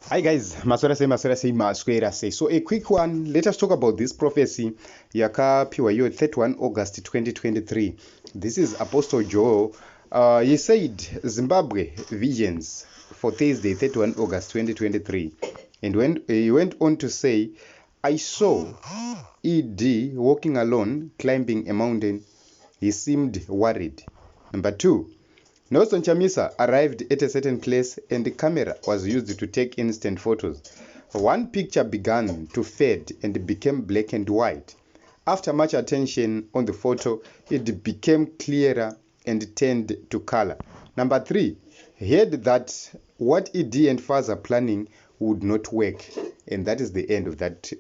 Hi guys, maswera say. So a quick one, let us talk about this prophecy yakapiwa yo 31 August 2023. This is Apostle Joe. He said Zimbabwe visions for Thursday 31 August 2023. And when he went on to say, I saw ED walking alone, climbing a mountain. He seemed worried. Number 2, Nelson Chamisa arrived at a certain place and the camera was used to take instant photos. One picture began to fade and became black and white. After much attention on the photo, it became clearer and turned to color. Number 3, heard that what ED and Faz are planning would not work. And that is the end of that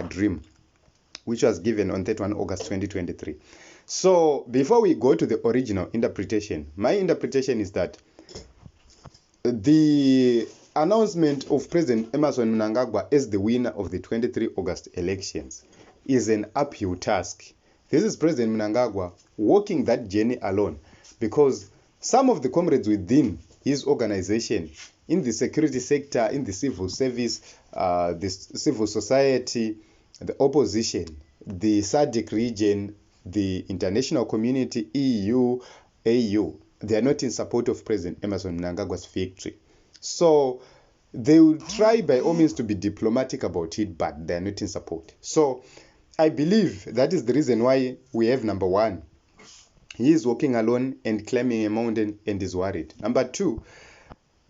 dream, which was given on 31 August 2023. So before we go to the original interpretation, my interpretation is that the announcement of President Emmerson Mnangagwa as the winner of the 23 August elections is an uphill task. This is President Mnangagwa walking that journey alone, because some of the comrades within his organization, in the security sector, in the civil service, the civil society, the opposition, the SADC region, the international community, EU, AU, they are not in support of President Emmerson Mnangagwa's victory. So they will try by all means to be diplomatic about it, but they are not in support. So I believe that is the reason why we have number 1. He is walking alone and climbing a mountain and is worried. Number 2,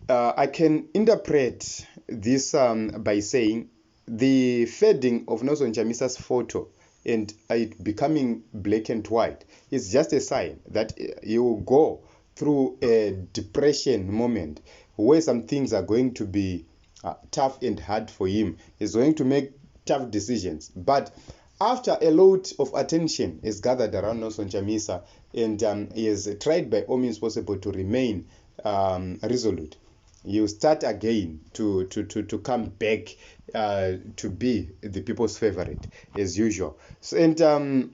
I can interpret this by saying the fading of Nelson Chamisa's photo and it becoming black and white is just a sign that he will go through a depression moment where some things are going to be tough and hard for him. He's going to make tough decisions. But after a lot of attention is gathered around Nelson Chamisa and he has tried by all means possible to remain resolute, you start again to come back to be the people's favorite as usual. So, and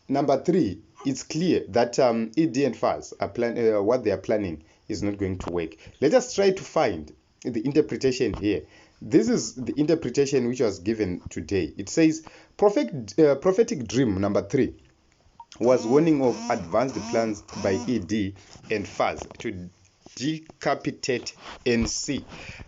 number 3, it's clear that ED and Faz are what they are planning is not going to work. Let us try to find the interpretation here. This is the interpretation which was given today. It says prophetic dream number 3 was warning of advanced plans by ED and Faz to decapitate NC.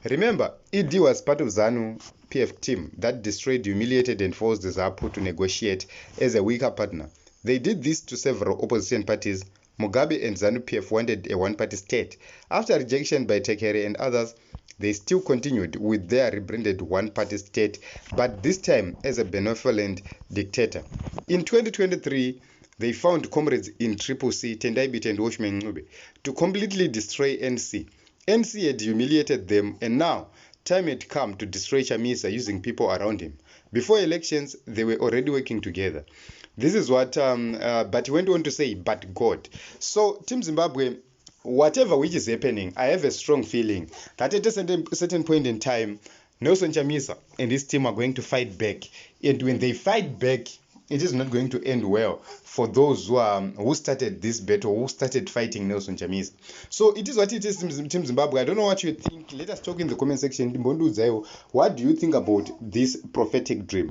Remember, ED was part of ZANU PF team that destroyed, humiliated and forced ZAPU to negotiate as a weaker partner. They did this to several opposition parties. Mugabe and ZANU PF wanted a one-party state. After rejection by Tekere and others, they still continued with their rebranded one-party state, but this time as a benevolent dictator. In 2023, they found comrades in Triple C, Tendai Biti and Mnangagwa to completely destroy NC. NC had humiliated them, and now time had come to destroy Chamisa using people around him. Before elections, they were already working together. This is what, but he went on to say, but God. So, Team Zimbabwe, whatever which is happening, I have a strong feeling that at a certain point in time, Nelson Chamisa and his team are going to fight back. And when they fight back, it is not going to end well for those who started this battle, who started fighting Nelson Chamisa. So it is what it is, Team Zimbabwe. I don't know what you think. Let us talk in the comment section. What do you think about this prophetic dream?